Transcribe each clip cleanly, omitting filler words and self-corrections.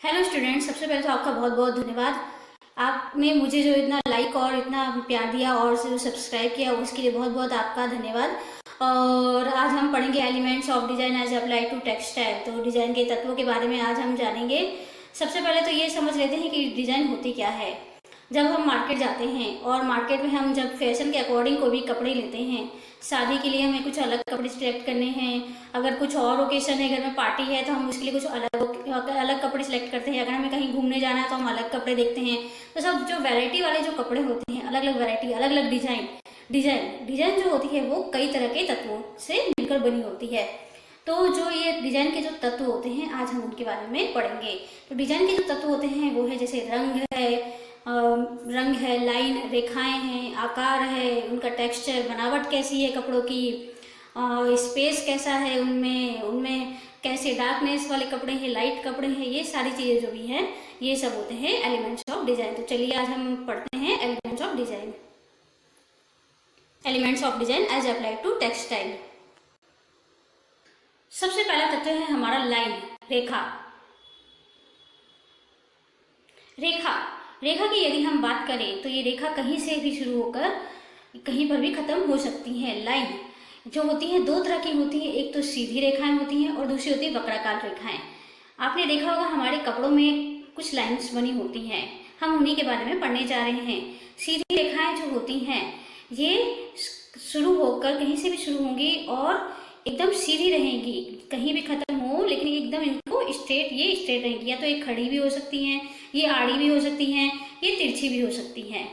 Hello students, सबसे पहले तो आपका बहुत बहुत धन्यवाद। आपने मुझे जो इतना लाइक और इतना प्यार दिया और जो सब्सक्राइब किया उसके लिए बहुत बहुत आपका धन्यवाद। और आज हम पढ़ेंगे elements of design as apply to textile. तो डिजाइन के तत्वों के बारे में आज हम जानेंगे। सबसे पहले तो ये समझ लेते हैं कि डिजाइन होती क्या है। जब हम मार्केट जाते हैं और मार्केट में हम जब फैशन के अकॉर्डिंग कोई भी कपड़े लेते हैं, शादी के लिए हमें कुछ अलग कपड़े सिलेक्ट करने हैं, अगर कुछ और ओकेशन है, घर में पार्टी है तो हम उसके लिए कुछ अलग कपड़े सिलेक्ट करते हैं, अगर हमें कहीं घूमने जाना है तो हम अलग कपड़े देखते हैं। तो सब जो वैरायटी वाले जो कपड़े होते हैं, अलग अलग वैरायटी, अलग अलग डिजाइन डिजाइन डिजाइन जो होती है वो कई तरह के तत्वों से मिलकर बनी होती है। तो जो ये डिजाइन के जो तत्व होते हैं आज हम उनके बारे में पढ़ेंगे। तो डिजाइन के जो तत्व होते हैं वो है जैसे रंग है, लाइन रेखाएं हैं, आकार है, उनका टेक्सचर, बनावट कैसी है कपड़ों की, स्पेस कैसा है उनमें उनमें कैसे डार्कनेस वाले कपड़े हैं, लाइट कपड़े हैं, ये सारी चीज़ें जो भी हैं ये सब होते हैं एलिमेंट्स ऑफ डिजाइन। तो चलिए आज हम पढ़ते हैं elements of design. Elements of design as apply to textile. सबसे पहला तत्व है हमारा लाइन, रेखा। रेखा रेखा की यदि हम बात करें तो ये रेखा कहीं से भी शुरू होकर कहीं पर भी खत्म हो सकती है। लाइन जो होती है दो तरह की होती है, एक तो सीधी रेखाएं होती हैं और दूसरी होती है वक्राकार रेखाएं। आपने देखा होगा हमारे कपड़ों में कुछ लाइंस बनी होती हैं, हम उन्हीं के बारे में पढ़ने जा रहे हैं। सीधी रेखाएं जो होती हैं ये शुरू होकर कहीं से भी शुरू होंगी और एकदम सीधी रहेंगी, कहीं भी खत्म हो लेकिन एकदम इनको स्ट्रेट रहेंगी। या तो एक खड़ी भी हो सकती हैं, ये आड़ी भी हो सकती हैं, ये तिरछी भी हो सकती हैं।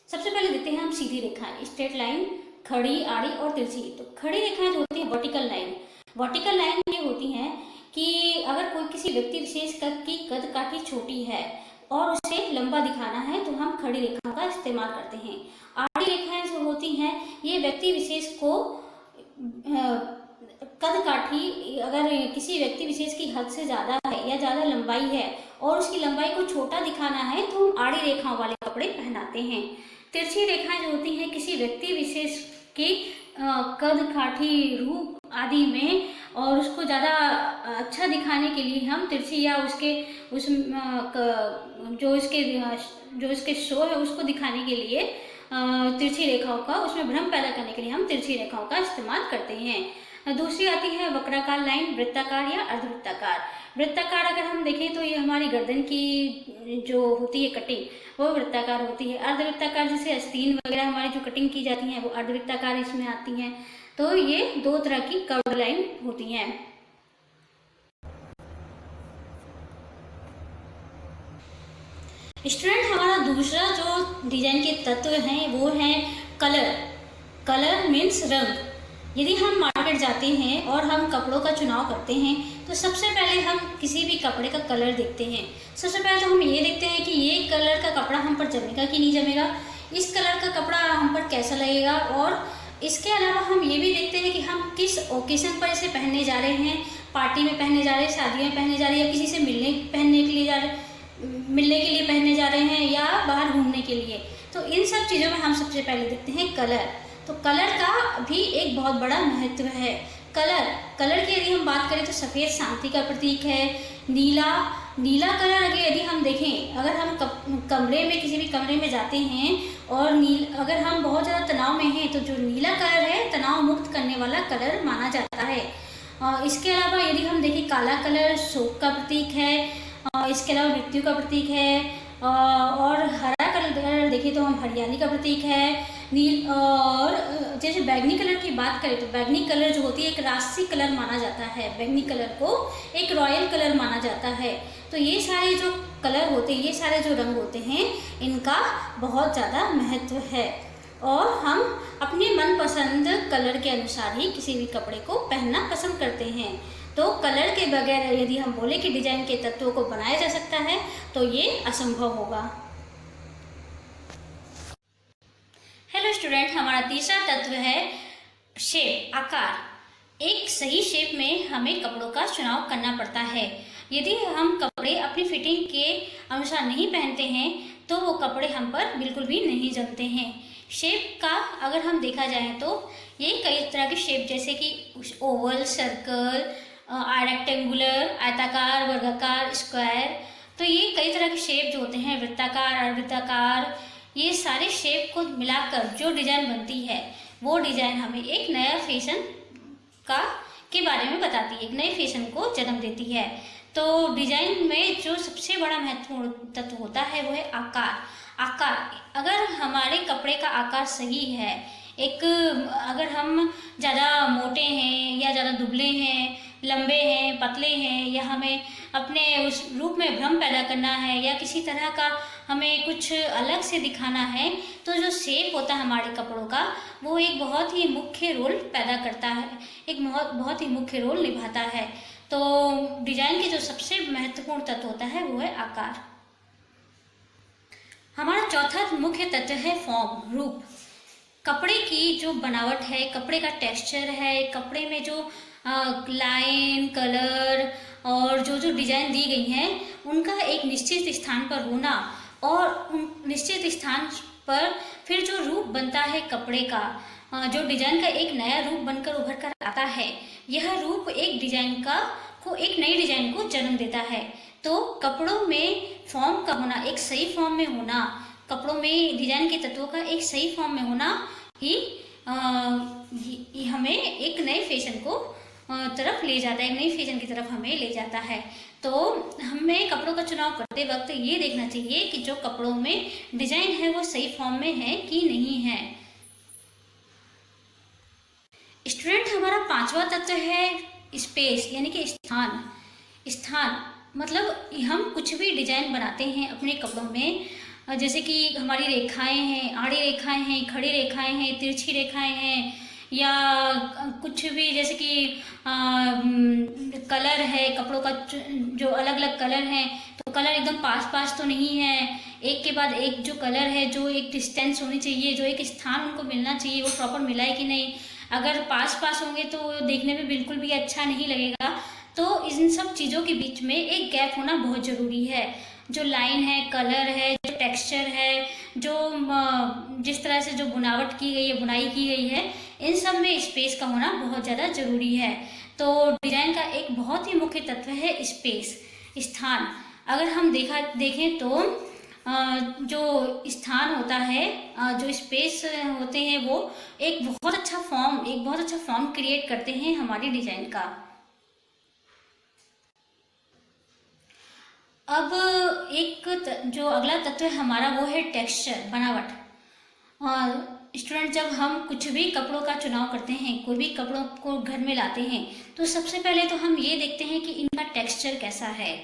सबसे पहले देखते हैं हम सीधी रेखाएं, स्ट्रेट लाइन, खड़ी, आड़ी और तिरछी। तो खड़ी रेखाएं जो होती है वर्टिकल लाइन। वर्टिकल लाइन ये होती हैं कि अगर कोई किसी व्यक्ति विशेष की कद काठी छोटी है और उसे लंबा दिखाना है तो हम खड़ी रेखाओं का इस्तेमाल करते हैं। आड़ी रेखाएं जो होती हैं ये व्यक्ति विशेष को कद काठी, अगर किसी व्यक्ति विशेष की हद से ज़्यादा है या ज़्यादा लंबाई है और उसकी लंबाई को छोटा दिखाना है तो हम आड़ी रेखाओं वाले कपड़े पहनाते हैं। तिरछी रेखाएं जो होती हैं किसी व्यक्ति विशेष की कद काठी, रूप आदि में और उसको ज़्यादा अच्छा दिखाने के लिए हम तिरछी या जो इसके शो है उसको दिखाने के लिए तिरछी रेखाओं का, उसमें भ्रम पैदा करने के लिए हम तिरछी रेखाओं का इस्तेमाल करते हैं। दूसरी आती है वक्राकार लाइन, वृत्ताकार या अर्धवृत्ताकार। वृत्ताकार अगर हम देखें तो ये हमारी गर्दन की जो होती है कटिंग वो वृत्ताकार होती है। अर्धवृत्ताकार जैसे आस्तीन वगैरह हमारी जो कटिंग की जाती हैं वो अर्धवृत्ताकार इसमें आती हैं। तो ये दो तरह की कर्व्ड लाइन होती हैं। स्टूडेंट, हमारा दूसरा जो डिजाइन के तत्व हैं वो है कलर। कलर मीन्स रंग। यदि हम मार्केट जाते हैं और हम कपड़ों का चुनाव करते हैं तो सबसे पहले हम किसी भी कपड़े का कलर देखते हैं। सबसे पहले तो हम ये देखते हैं कि ये कलर का कपड़ा हम पर जमेगा कि नहीं जमेगा, इस कलर का कपड़ा हम पर कैसा लगेगा। और इसके अलावा हम ये भी देखते हैं कि हम किस ओकेजन पर इसे पहनने जा रहे हैं, पार्टी में पहनने जा रहे हैं, शादी में पहनने जा रहे हैं, या किसी से मिलने के लिए पहनने जा रहे हैं, या बाहर घूमने के लिए। तो इन सब चीज़ों में हम सबसे पहले देखते हैं कलर। तो कलर का भी एक बहुत बड़ा महत्व है। कलर की यदि हम बात करें तो सफ़ेद शांति का प्रतीक है। नीला कलर यदि हम देखें, अगर हम कमरे में किसी भी कमरे में जाते हैं और अगर हम बहुत ज़्यादा तनाव में हैं तो जो नीला कलर है तनाव मुक्त करने वाला कलर माना जाता है। इसके अलावा यदि हम देखें काला कलर शोक का प्रतीक है, इसके अलावा मृत्यु का प्रतीक है। और हरा कलर देखें तो हम हरियाली का प्रतीक है। और जैसे बैगनी कलर की बात करें तो बैगनी कलर जो होती है एक राष्ट्रीय कलर माना जाता है। बैगनी कलर को एक रॉयल कलर माना जाता है। तो ये सारे जो कलर होते हैं, ये सारे जो रंग होते हैं, इनका बहुत ज़्यादा महत्व है और हम अपने मनपसंद कलर के अनुसार ही किसी भी कपड़े को पहनना पसंद करते हैं। तो कलर के बगैर यदि हम बोले कि डिजाइन के तत्वों को बनाया जा सकता है तो ये असंभव होगा। हेलो स्टूडेंट, हमारा तीसरा तत्व है शेप, आकार। एक सही शेप में हमें कपड़ों का चुनाव करना पड़ता है। यदि हम कपड़े अपनी फिटिंग के अनुसार नहीं पहनते हैं तो वो कपड़े हम पर बिल्कुल भी नहीं जमते हैं। शेप का अगर हम देखा जाए तो ये कई तरह के शेप जैसे कि ओवल, सर्कल, रेक्टेंगुलर, आयताकार, वर्गाकार, स्क्वायर। तो ये कई तरह के शेप जो होते हैं, वृत्ताकार, अर्धवृत्ताकार, ये सारे शेप को मिलाकर जो डिजाइन बनती है वो डिजाइन हमें एक नया फैशन का के बारे में बताती है, एक नए फैशन को जन्म देती है। तो डिजाइन में जो सबसे बड़ा महत्वपूर्ण तत्व होता है वो है आकार। आकार, अगर हमारे कपड़े का आकार सही है, अगर हम ज़्यादा मोटे हैं या ज़्यादा दुबले हैं, लंबे हैं, पतले हैं, या हमें अपने उस रूप में भ्रम पैदा करना है या किसी तरह का हमें कुछ अलग से दिखाना है, तो जो शेप होता है हमारे कपड़ों का वो एक बहुत ही मुख्य रोल पैदा करता है, एक बहुत ही मुख्य रोल निभाता है। तो डिजाइन के जो सबसे महत्वपूर्ण तत्व होता है वो है आकार। हमारा चौथा मुख्य तत्व है फॉर्म, रूप। कपड़े की जो बनावट है, कपड़े का टेक्सचर है, कपड़े में जो लाइन, कलर और जो डिजाइन दी गई हैं उनका एक निश्चित स्थान पर होना, और उन निश्चित स्थान पर फिर जो रूप बनता है कपड़े का, जो डिजाइन का एक नया रूप बनकर उभर कर आता है, यह रूप एक नई डिजाइन को जन्म देता है। तो कपड़ों में फॉर्म का होना, एक सही फॉर्म में होना, कपड़ों में डिजाइन के तत्वों का एक सही फॉर्म में होना ही हमें एक नए फैशन को तरफ ले जाता है, एक नई फैशन की तरफ हमें ले जाता है। तो हमें कपड़ों का चुनाव करते वक्त ये देखना चाहिए कि जो कपड़ों में डिजाइन है वो सही फॉर्म में है कि नहीं है। स्टूडेंट, हमारा पांचवा तत्व है स्पेस, यानी कि स्थान। स्थान मतलब हम कुछ भी डिजाइन बनाते हैं अपने कपड़ों में, जैसे कि हमारी रेखाएं हैं, आड़ी रेखाएं हैं, खड़ी रेखाएं हैं, तिरछी रेखाएं हैं, या कुछ भी जैसे कि कलर है, कपड़ों का जो अलग अलग कलर हैं, तो कलर एकदम पास पास तो नहीं है, एक के बाद एक जो कलर है, जो एक डिस्टेंस होनी चाहिए, जो एक स्थान उनको मिलना चाहिए, वो प्रॉपर मिला है कि नहीं। अगर पास पास होंगे तो देखने में बिल्कुल भी अच्छा नहीं लगेगा। तो इन सब चीज़ों के बीच में एक गैप होना बहुत ज़रूरी है। जो लाइन है, कलर है, जो टेक्सचर है, जो जिस तरह से जो बुनावट की गई है, बुनाई की गई है, इन सब में स्पेस का होना बहुत ज़्यादा ज़रूरी है। तो डिज़ाइन का एक बहुत ही मुख्य तत्व है स्पेस, स्थान। अगर हम देखें तो जो स्थान होता है, जो स्पेस होते हैं, वो एक बहुत अच्छा फॉर्म क्रिएट करते हैं हमारी डिज़ाइन का। अब जो अगला तत्व है हमारा वो है टेक्सचर, बनावट। स्टूडेंट, जब हम कुछ भी कपड़ों का चुनाव करते हैं, कोई भी कपड़ों को घर में लाते हैं, तो सबसे पहले तो हम ये देखते हैं कि इनका टेक्सचर कैसा है।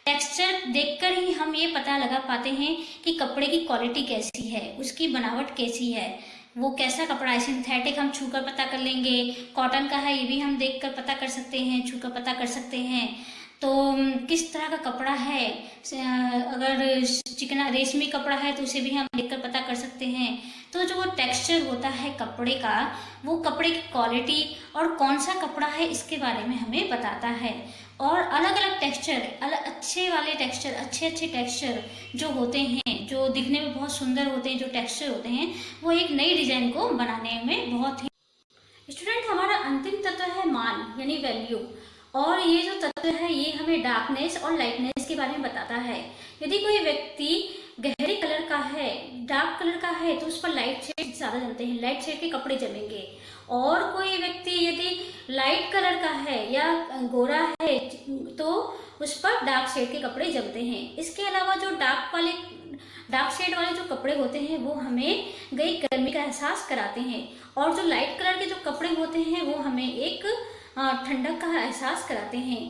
टेक्सचर देखकर ही हम ये पता लगा पाते हैं कि कपड़े की क्वालिटी कैसी है, उसकी बनावट कैसी है, वो कैसा कपड़ा है। सिंथेटिक हम छूकर पता कर लेंगे, कॉटन का है ये भी हम देखकर पता कर सकते हैं, छूकर पता कर सकते हैं। तो किस तरह का कपड़ा है, अगर चिकना रेशमी कपड़ा है तो उसे भी हम देखकर पता कर सकते हैं। तो जो वो टेक्सचर होता है कपड़े का, वो कपड़े की क्वालिटी और कौन सा कपड़ा है इसके बारे में हमें बताता है। और अलग अलग टेक्सचर, अच्छे टेक्सचर जो होते हैं, जो दिखने में बहुत सुंदर होते हैं, जो टेक्सचर होते हैं, वो एक नई डिजाइन को बनाने में बहुत ही। स्टूडेंट, हमारा अंतिम तत्व है मान, यानी वैल्यू। और ये जो तत्व है ये हमें डार्कनेस और लाइटनेस के बारे में बताता है। यदि कोई व्यक्ति गहरे कलर का है, डार्क कलर का है, तो उस पर लाइट शेड ज़्यादा जमते हैं, लाइट शेड के कपड़े जमेंगे। और कोई व्यक्ति यदि लाइट कलर का है या गोरा है तो उस पर डार्क शेड के कपड़े जमते हैं। इसके अलावा जो डार्क शेड वाले जो कपड़े होते हैं वो हमें गर्मी का एहसास कराते हैं, और जो लाइट कलर के जो कपड़े होते हैं वो हमें एक ठंडक का एहसास कराते हैं।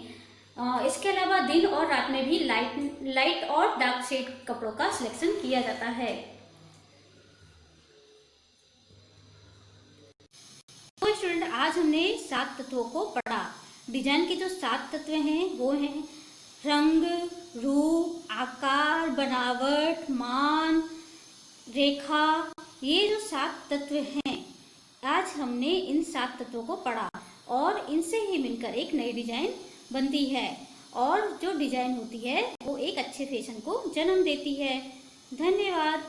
इसके अलावा दिन और रात में भी लाइट और डार्क शेड कपड़ों का सिलेक्शन किया जाता है। तो स्टूडेंट, आज हमने 7 तत्वों को पढ़ा। डिजाइन के जो 7 तत्व हैं वो हैं रंग, रूप, आकार, बनावट, मान, रेखा। ये जो 7 तत्व हैं, आज हमने इन 7 तत्वों को पढ़ा और इनसे ही मिलकर एक नई डिजाइन बनती है, और जो डिजाइन होती है वो एक अच्छे फैशन को जन्म देती है। धन्यवाद।